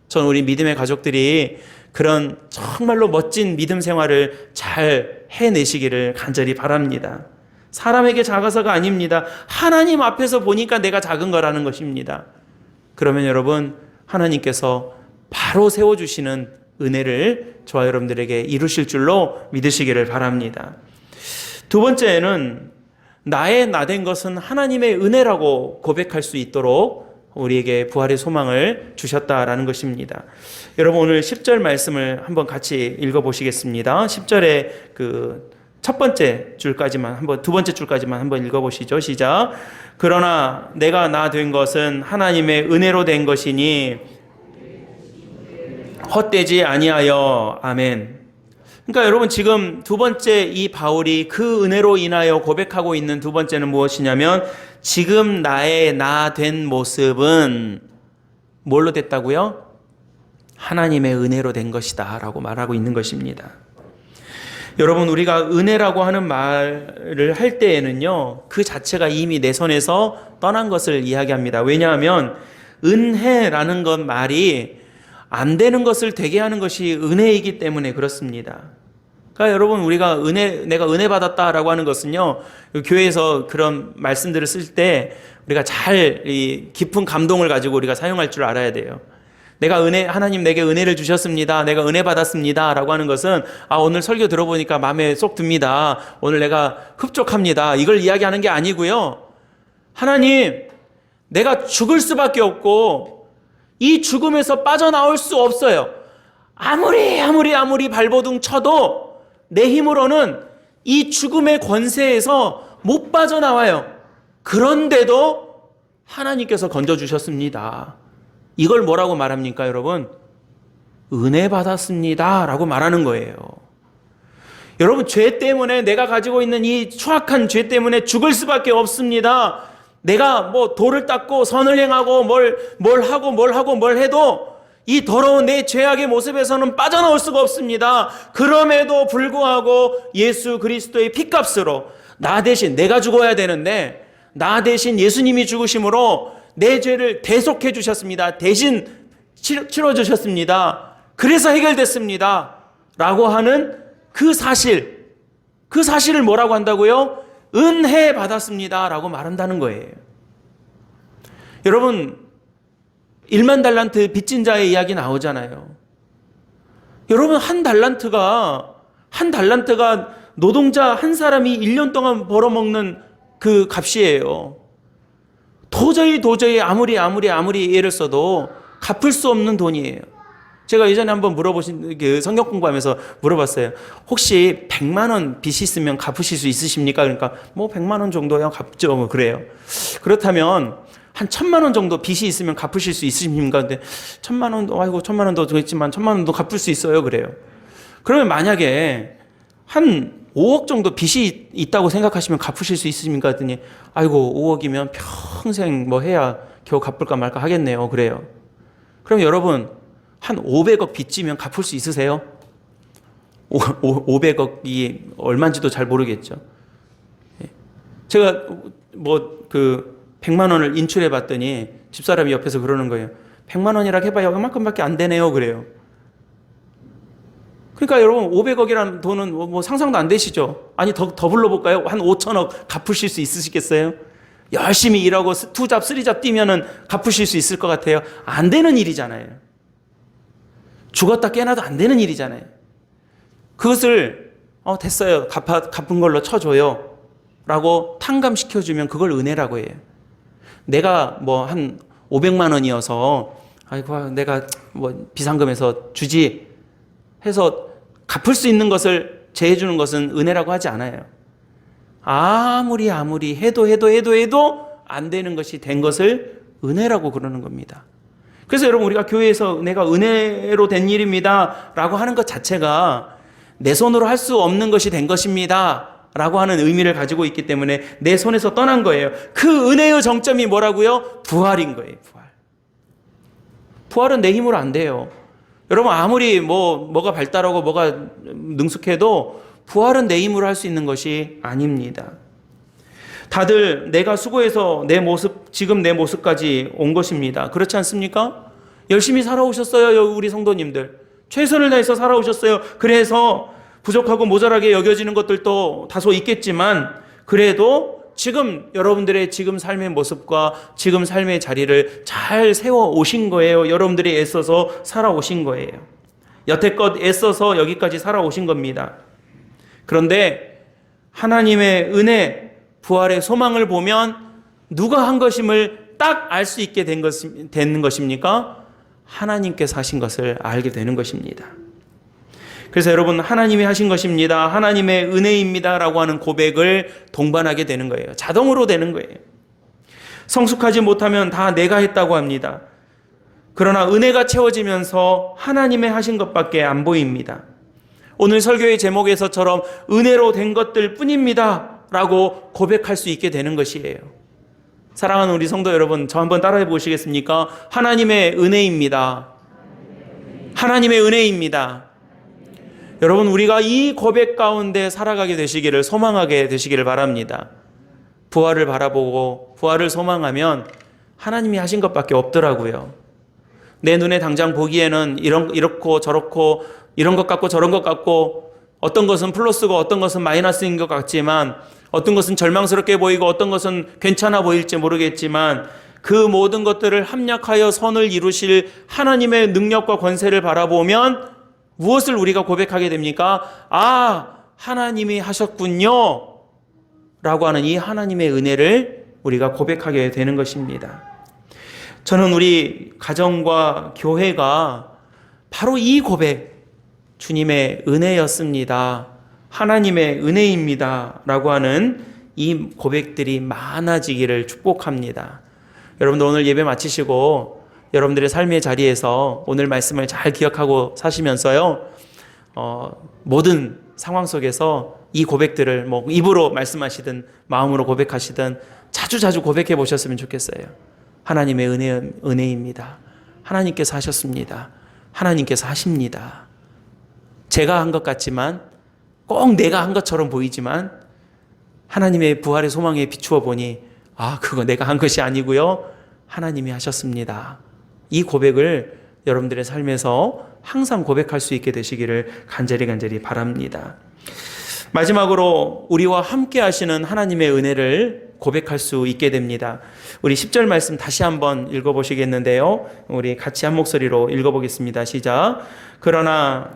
전 우리 믿음의 가족들이 그런 정말로 멋진 믿음 생활을 잘 해내시기를 간절히 바랍니다. 사람에게 작아서가 아닙니다. 하나님 앞에서 보니까 내가 작은 거라는 것입니다. 그러면 여러분, 하나님께서 바로 세워주시는 은혜를 저와 여러분들에게 이루실 줄로 믿으시기를 바랍니다. 두 번째는 나의 나된 것은 하나님의 은혜라고 고백할 수 있도록 우리에게 부활의 소망을 주셨다라는 것입니다. 여러분, 오늘 10절 말씀을 한번 같이 읽어보시겠습니다. 10절에 첫 번째 줄까지만 두 번째 줄까지만 한번 읽어보시죠. 시작. 그러나 내가 나 된 것은 하나님의 은혜로 된 것이니 헛되지 아니하여. 아멘. 그러니까 여러분, 지금 두 번째 이 바울이 그 은혜로 인하여 고백하고 있는 두 번째는 무엇이냐면, 지금 나의 나 된 모습은 뭘로 됐다고요? 하나님의 은혜로 된 것이다 라고 말하고 있는 것입니다. 여러분, 우리가 은혜라고 하는 말을 할 때에는요, 그 자체가 이미 내 손에서 떠난 것을 이야기합니다. 왜냐하면 은혜라는 것 말이 안 되는 것을 되게 하는 것이 은혜이기 때문에 그렇습니다. 그러니까 여러분, 우리가 내가 은혜 받았다라고 하는 것은요, 교회에서 그런 말씀들을 쓸 때 우리가 잘 깊은 감동을 가지고 우리가 사용할 줄 알아야 돼요. 하나님 내게 은혜를 주셨습니다. 내가 은혜 받았습니다. 라고 하는 것은, 오늘 설교 들어보니까 마음에 쏙 듭니다. 오늘 내가 흡족합니다. 이걸 이야기하는 게 아니고요. 하나님, 내가 죽을 수밖에 없고, 이 죽음에서 빠져나올 수 없어요. 아무리 발버둥 쳐도 내 힘으로는 이 죽음의 권세에서 못 빠져나와요. 그런데도 하나님께서 건져주셨습니다. 이걸 뭐라고 말합니까, 여러분? 은혜 받았습니다 라고 말하는 거예요. 여러분, 죄 때문에, 내가 가지고 있는 이 추악한 죄 때문에 죽을 수밖에 없습니다. 내가 돌을 닦고 선을 행하고 뭘 해도 이 더러운 내 죄악의 모습에서는 빠져나올 수가 없습니다. 그럼에도 불구하고 예수 그리스도의 피값으로 나 대신, 내가 죽어야 되는데 나 대신 예수님이 죽으심으로 내 죄를 대속해 주셨습니다. 대신 치러 주셨습니다. 그래서 해결됐습니다 라고 하는 그 사실을 뭐라고 한다고요? 은혜 받았습니다 라고 말한다는 거예요. 여러분, 1만 달란트 빚진 자의 이야기 나오잖아요. 여러분, 한 달란트가 노동자 한 사람이 1년 동안 벌어먹는 그 값이에요. 도저히 아무리 애를 써도 갚을 수 없는 돈이에요. 제가 예전에 한번 성경 공부하면서 물어봤어요. 혹시 100만 원 빚이 있으면 갚으실 수 있으십니까? 그러니까 100만 원 정도야 갚죠. 그래요. 그렇다면 한 1,000만 원 정도 빚이 있으면 갚으실 수 있으십니까? 근데 1,000만 원도 되겠지만 1,000만 원도 갚을 수 있어요. 그래요. 그러면 만약에 한 5억 정도 빚이 있다고 생각하시면 갚으실 수 있으십니까? 했더니 5억이면 평생 해야 겨우 갚을까 말까 하겠네요. 그래요. 그럼 여러분, 한 500억 빚지면 갚을 수 있으세요? 500억이 얼마인지도 잘 모르겠죠. 제가 100만 원을 인출해 봤더니 집사람이 옆에서 그러는 거예요. 100만 원이라고 해봐야 그만큼밖에 안 되네요. 그래요. 그러니까 여러분, 500억이라는 돈은 상상도 안 되시죠? 아니, 더 불러볼까요? 한 5천억 갚으실 수 있으시겠어요? 열심히 일하고 투잡, 쓰리잡 뛰면은 갚으실 수 있을 것 같아요? 안 되는 일이잖아요. 죽었다 깨나도 안 되는 일이잖아요. 그것을 됐어요. 갚은 걸로 쳐줘요 라고 탕감시켜주면 그걸 은혜라고 해요. 내가 한 500만 원이어서 내가 비상금에서 주지 해서 갚을 수 있는 것을 제해주는 것은 은혜라고 하지 않아요. 아무리 해도 안 되는 것이 된 것을 은혜라고 그러는 겁니다. 그래서 여러분, 우리가 교회에서 내가 은혜로 된 일입니다 라고 하는 것 자체가 내 손으로 할 수 없는 것이 된 것입니다 라고 하는 의미를 가지고 있기 때문에 내 손에서 떠난 거예요. 그 은혜의 정점이 뭐라고요? 부활인 거예요. 부활은 내 힘으로 안 돼요. 여러분 아무리 뭐가 발달하고 뭐가 능숙해도 부활은 내 힘으로 할 수 있는 것이 아닙니다. 다들 내가 수고해서 지금 내 모습까지 온 것입니다. 그렇지 않습니까? 열심히 살아오셨어요, 우리 성도님들. 최선을 다해서 살아오셨어요. 그래서 부족하고 모자라게 여겨지는 것들도 다소 있겠지만 그래도 지금 여러분들의 지금 삶의 모습과 지금 삶의 자리를 잘 세워 오신 거예요. 여러분들이 애써서 살아오신 거예요. 여태껏 애써서 여기까지 살아오신 겁니다. 그런데 하나님의 은혜, 부활의 소망을 보면 누가 한 것임을 딱 알 수 있게 되는 것입니까? 하나님께서 하신 것을 알게 되는 것입니다. 그래서 여러분 하나님이 하신 것입니다. 하나님의 은혜입니다. 라고 하는 고백을 동반하게 되는 거예요. 자동으로 되는 거예요. 성숙하지 못하면 다 내가 했다고 합니다. 그러나 은혜가 채워지면서 하나님의 하신 것밖에 안 보입니다. 오늘 설교의 제목에서처럼 은혜로 된 것들 뿐입니다. 라고 고백할 수 있게 되는 것이에요. 사랑하는 우리 성도 여러분, 저 한번 따라해 보시겠습니까? 하나님의 은혜입니다. 하나님의 은혜입니다. 여러분, 우리가 이 고백 가운데 살아가게 되시기를 소망하게 되시기를 바랍니다. 부활을 바라보고 부활을 소망하면 하나님이 하신 것밖에 없더라고요. 내 눈에 당장 보기에는 이렇고 저렇고 이런 것 같고 저런 것 같고 어떤 것은 플러스고 어떤 것은 마이너스인 것 같지만 어떤 것은 절망스럽게 보이고 어떤 것은 괜찮아 보일지 모르겠지만 그 모든 것들을 합력하여 선을 이루실 하나님의 능력과 권세를 바라보면 무엇을 우리가 고백하게 됩니까? 아, 하나님이 하셨군요. 라고 하는 이 하나님의 은혜를 우리가 고백하게 되는 것입니다. 저는 우리 가정과 교회가 바로 이 고백, 주님의 은혜였습니다. 하나님의 은혜입니다. 라고 하는 이 고백들이 많아지기를 축복합니다. 여러분들 오늘 예배 마치시고 여러분들의 삶의 자리에서 오늘 말씀을 잘 기억하고 사시면서요, 모든 상황 속에서 이 고백들을 입으로 말씀하시든 마음으로 고백하시든 자주 고백해 보셨으면 좋겠어요. 하나님의 은혜입니다. 하나님께서 하셨습니다. 하나님께서 하십니다. 제가 한 것 같지만 꼭 내가 한 것처럼 보이지만 하나님의 부활의 소망에 비추어 보니 그거 내가 한 것이 아니고요. 하나님이 하셨습니다. 이 고백을 여러분들의 삶에서 항상 고백할 수 있게 되시기를 간절히 바랍니다. 마지막으로 우리와 함께 하시는 하나님의 은혜를 고백할 수 있게 됩니다. 우리 10절 말씀 다시 한번 읽어보시겠는데요. 우리 같이 한 목소리로 읽어보겠습니다. 시작. 그러나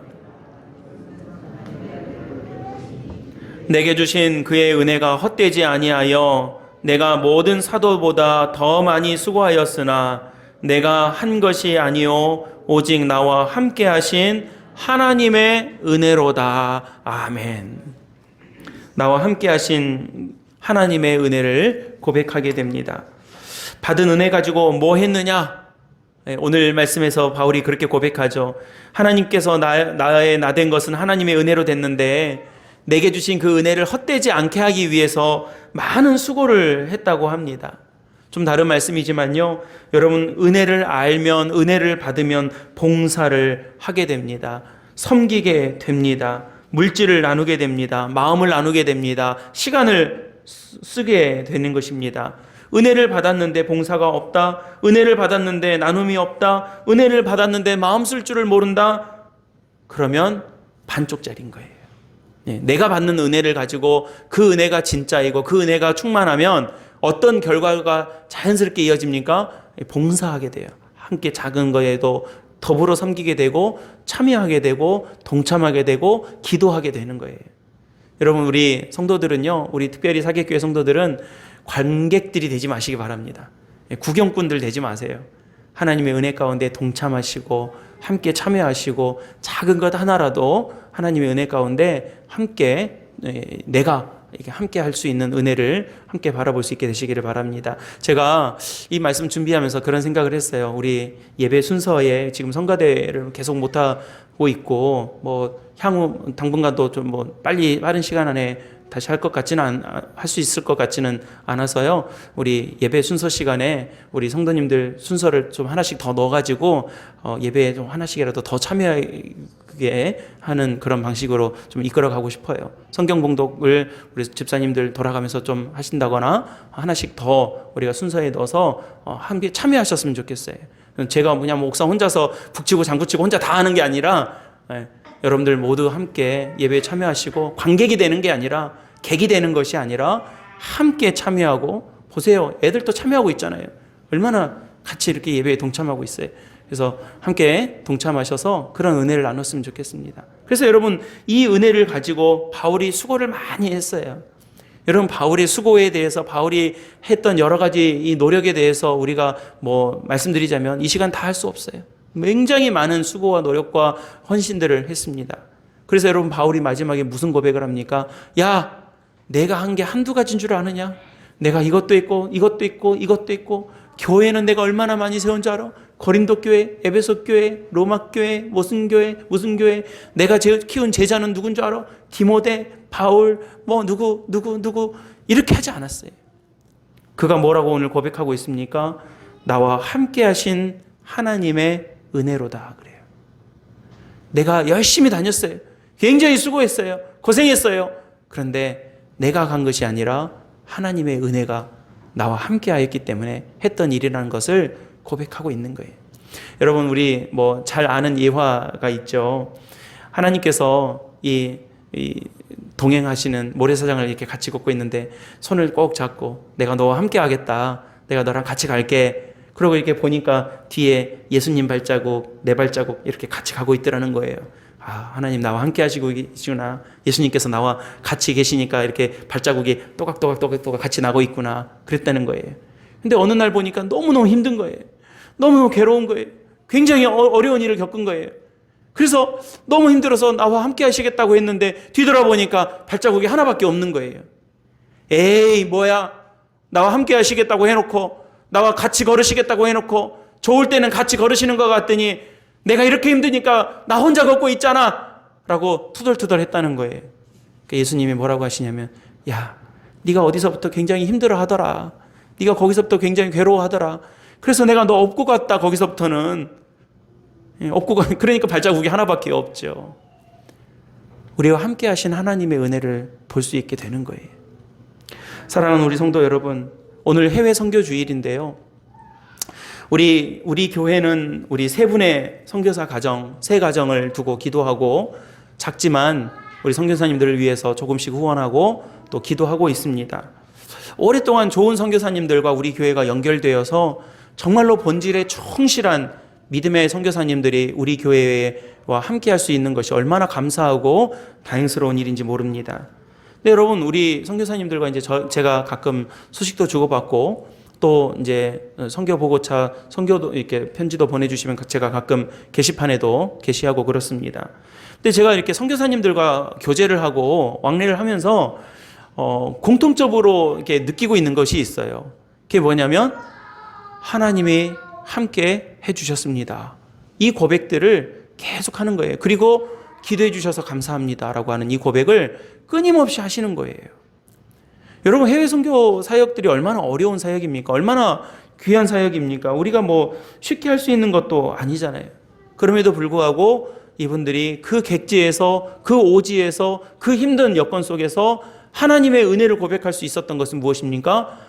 내게 주신 그의 은혜가 헛되지 아니하여 내가 모든 사도보다 더 많이 수고하였으나 내가 한 것이 아니요 오직 나와 함께 하신 하나님의 은혜로다. 아멘. 나와 함께 하신 하나님의 은혜를 고백하게 됩니다. 받은 은혜 가지고 뭐 했느냐? 오늘 말씀에서 바울이 그렇게 고백하죠. 하나님께서 나의 나된 것은 하나님의 은혜로 됐는데 내게 주신 그 은혜를 헛되지 않게 하기 위해서 많은 수고를 했다고 합니다. 좀 다른 말씀이지만요, 여러분 은혜를 알면, 은혜를 받으면 봉사를 하게 됩니다. 섬기게 됩니다. 물질을 나누게 됩니다. 마음을 나누게 됩니다. 시간을 쓰게 되는 것입니다. 은혜를 받았는데 봉사가 없다. 은혜를 받았는데 나눔이 없다. 은혜를 받았는데 마음 쓸 줄을 모른다. 그러면 반쪽짜리인 거예요. 내가 받는 은혜를 가지고 그 은혜가 진짜이고 그 은혜가 충만하면 어떤 결과가 자연스럽게 이어집니까? 봉사하게 돼요. 함께 작은 거에도 더불어 섬기게 되고 참여하게 되고 동참하게 되고 기도하게 되는 거예요. 여러분, 우리 성도들은요, 우리 특별히 사객교회 성도들은 관객들이 되지 마시기 바랍니다. 구경꾼들 되지 마세요. 하나님의 은혜 가운데 동참하시고 함께 참여하시고 작은 것 하나라도 하나님의 은혜 가운데 함께 내가 함께 할 수 있는 은혜를 함께 바라볼 수 있게 되시기를 바랍니다. 제가 이 말씀 준비하면서 그런 생각을 했어요. 우리 예배 순서에 지금 성가대를 계속 못하고 있고 향후 당분간도 좀 빠른 시간 안에 다시 할 것 같지는 할 수 있을 것 같지는 않아서요. 우리 예배 순서 시간에 우리 성도님들 순서를 좀 하나씩 더 넣어가지고 예배에 좀 하나씩이라도 더 참여하게 하는 그런 방식으로 좀 이끌어가고 싶어요. 성경 봉독을 우리 집사님들 돌아가면서 좀 하신다거나 하나씩 더 우리가 순서에 넣어서 함께 참여하셨으면 좋겠어요. 제가 그냥 옥상 혼자서 북치고 장구치고 혼자 다 하는 게 아니라 여러분들 모두 함께 예배에 참여하시고 관객이 되는 게 아니라 객이 되는 것이 아니라 함께 참여하고 보세요. 애들도 참여하고 있잖아요. 얼마나 같이 이렇게 예배에 동참하고 있어요. 그래서 함께 동참하셔서 그런 은혜를 나눴으면 좋겠습니다. 그래서 여러분 이 은혜를 가지고 바울이 수고를 많이 했어요. 여러분 바울의 수고에 대해서 바울이 했던 여러 가지 이 노력에 대해서 우리가 말씀드리자면 이 시간 다 할 수 없어요. 굉장히 많은 수고와 노력과 헌신들을 했습니다. 그래서 여러분 바울이 마지막에 무슨 고백을 합니까? 야, 내가 한 게 한두 가지인 줄 아느냐? 내가 이것도 있고 이것도 있고 이것도 있고 교회는 내가 얼마나 많이 세운 줄 알아? 고린도 교회, 에베소 교회, 로마 교회, 무슨 교회 내가 키운 제자는 누군 줄 알아? 디모데, 바울, 누구 이렇게 하지 않았어요. 그가 뭐라고 오늘 고백하고 있습니까? 나와 함께 하신 하나님의 은혜로다 그래요. 내가 열심히 다녔어요. 굉장히 수고했어요. 고생했어요. 그런데 내가 간 것이 아니라 하나님의 은혜가 나와 함께 하였기 때문에 했던 일이라는 것을 고백하고 있는 거예요. 여러분 우리 잘 아는 예화가 있죠. 하나님께서 이 동행하시는 모래사장을 이렇게 같이 걷고 있는데 손을 꼭 잡고 내가 너와 함께 하겠다. 내가 너랑 같이 갈게. 그러고 이렇게 보니까 뒤에 예수님 발자국, 내 발자국 이렇게 같이 가고 있더라는 거예요. 아, 하나님 나와 함께 하시고 계시구나. 예수님께서 나와 같이 계시니까 이렇게 발자국이 또각또각 같이 나고 있구나. 그랬다는 거예요. 근데 어느 날 보니까 너무너무 힘든 거예요. 너무너무 괴로운 거예요. 굉장히 어려운 일을 겪은 거예요. 그래서 너무 힘들어서 나와 함께 하시겠다고 했는데 뒤돌아보니까 발자국이 하나밖에 없는 거예요. 에이 뭐야, 나와 함께 하시겠다고 해놓고 나와 같이 걸으시겠다고 해놓고 좋을 때는 같이 걸으시는 것 같더니 내가 이렇게 힘드니까 나 혼자 걷고 있잖아 라고 투덜투덜 했다는 거예요. 그러니까 예수님이 뭐라고 하시냐면 야, 네가 어디서부터 굉장히 힘들어 하더라. 네가 거기서부터 굉장히 괴로워하더라. 그래서 내가 너 업고 갔다. 거기서부터는 그러니까 발자국이 하나밖에 없죠. 우리와 함께 하신 하나님의 은혜를 볼 수 있게 되는 거예요. 사랑하는 우리 성도 여러분, 오늘 해외 선교 주일인데요. 우리 교회는 우리 세 분의 선교사 가정, 세 가정을 두고 기도하고 작지만 우리 선교사님들을 위해서 조금씩 후원하고 또 기도하고 있습니다. 오랫동안 좋은 선교사님들과 우리 교회가 연결되어서 정말로 본질에 충실한 믿음의 선교사님들이 우리 교회와 함께 할 수 있는 것이 얼마나 감사하고 다행스러운 일인지 모릅니다. 근데 여러분 우리 선교사님들과 이제 제가 가끔 소식도 주고받고 또 이제 선교 보고차, 선교도 이렇게 편지도 보내주시면 제가 가끔 게시판에도 게시하고 그렇습니다. 근데 제가 이렇게 선교사님들과 교제를 하고 왕래를 하면서 공통적으로 이렇게 느끼고 있는 것이 있어요. 그게 뭐냐면 하나님이 함께 해주셨습니다. 이 고백들을 계속 하는 거예요. 그리고 기도해 주셔서 감사합니다라고 하는 이 고백을 끊임없이 하시는 거예요. 여러분 해외 선교 사역들이 얼마나 어려운 사역입니까? 얼마나 귀한 사역입니까? 우리가 쉽게 할 수 있는 것도 아니잖아요. 그럼에도 불구하고 이분들이 그 객지에서 그 오지에서 그 힘든 여건 속에서 하나님의 은혜를 고백할 수 있었던 것은 무엇입니까?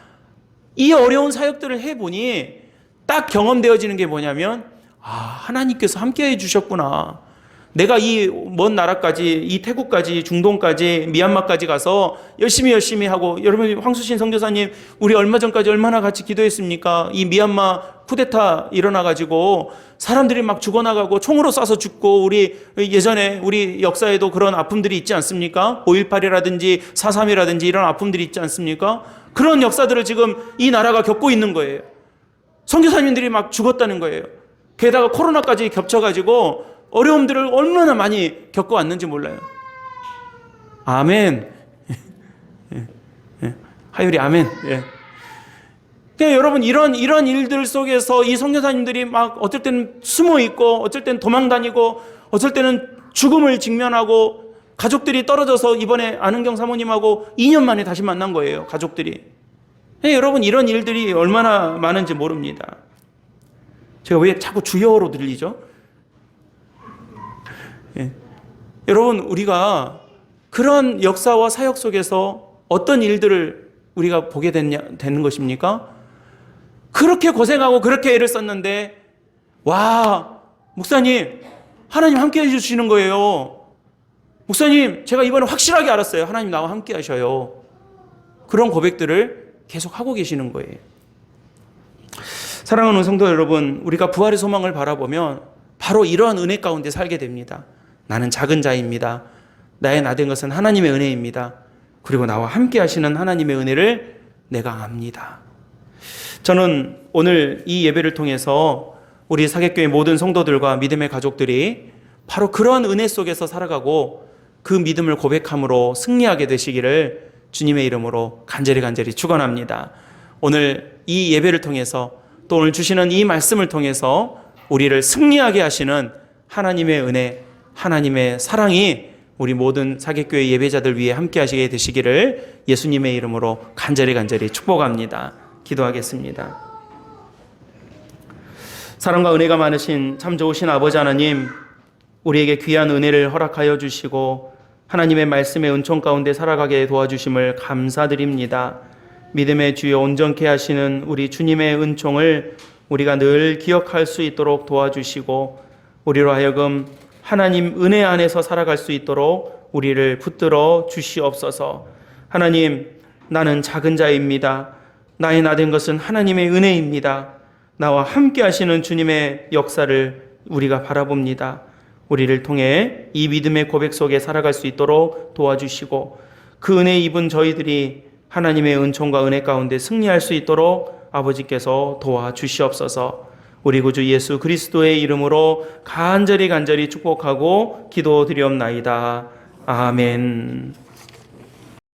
이 어려운 사역들을 해보니 딱 경험되어지는 게 뭐냐면 하나님께서 함께 해주셨구나. 내가 이 먼 나라까지, 이 태국까지, 중동까지, 미얀마까지 가서 열심히 하고, 여러분 황수신 선교사님 우리 얼마 전까지 얼마나 같이 기도했습니까? 이 미얀마 쿠데타 일어나가지고 사람들이 막 죽어나가고 총으로 쏴서 죽고, 우리 예전에 우리 역사에도 그런 아픔들이 있지 않습니까? 5.18이라든지 4.3이라든지 이런 아픔들이 있지 않습니까? 그런 역사들을 지금 이 나라가 겪고 있는 거예요. 선교사님들이 막 죽었다는 거예요. 게다가 코로나까지 겹쳐가지고 어려움들을 얼마나 많이 겪어왔는지 몰라요. 아멘. 하율이 아멘. 그러니까 여러분 이런 일들 속에서 이 선교사님들이 막 어쩔 때는 숨어 있고 어쩔 때는 도망 다니고 어쩔 때는 죽음을 직면하고 가족들이 떨어져서 이번에 안은경 사모님하고 2년 만에 다시 만난 거예요. 가족들이. 네, 여러분 이런 일들이 얼마나 많은지 모릅니다. 제가 왜 자꾸 주여로 들리죠? 예. 여러분 우리가 그런 역사와 사역 속에서 어떤 일들을 우리가 보게 되는 것입니까? 그렇게 고생하고 그렇게 애를 썼는데 와 목사님 하나님 함께 해주시는 거예요. 목사님 제가 이번에 확실하게 알았어요. 하나님 나와 함께 하셔요. 그런 고백들을 계속 하고 계시는 거예요. 사랑하는 성도 여러분, 우리가 부활의 소망을 바라보면 바로 이러한 은혜 가운데 살게 됩니다. 나는 작은 자입니다. 나의 나 된 것은 하나님의 은혜입니다. 그리고 나와 함께 하시는 하나님의 은혜를 내가 압니다. 저는 오늘 이 예배를 통해서 우리 사객교회 모든 성도들과 믿음의 가족들이 바로 그러한 은혜 속에서 살아가고 그 믿음을 고백함으로 승리하게 되시기를 주님의 이름으로 간절히 축원합니다. 오늘 이 예배를 통해서 또 오늘 주시는 이 말씀을 통해서 우리를 승리하게 하시는 하나님의 은혜, 하나님의 사랑이 우리 모든 사객교회 예배자들 위해 함께 하시게 되시기를 예수님의 이름으로 간절히 축복합니다. 기도하겠습니다. 사랑과 은혜가 많으신 참 좋으신 아버지 하나님, 우리에게 귀한 은혜를 허락하여 주시고 하나님의 말씀의 은총 가운데 살아가게 도와주심을 감사드립니다. 믿음의 주여 온전케 하시는 우리 주님의 은총을 우리가 늘 기억할 수 있도록 도와주시고 우리로 하여금 하나님 은혜 안에서 살아갈 수 있도록 우리를 붙들어 주시옵소서. 하나님, 나는 작은 자입니다. 나의 나 된 것은 하나님의 은혜입니다. 나와 함께 하시는 주님의 역사를 우리가 바라봅니다. 우리를 통해 이 믿음의 고백 속에 살아갈 수 있도록 도와주시고 그 은혜 입은 저희들이 하나님의 은총과 은혜 가운데 승리할 수 있도록 아버지께서 도와주시옵소서. 우리 구주 예수 그리스도의 이름으로 간절히 축복하고 기도드리옵나이다. 아멘.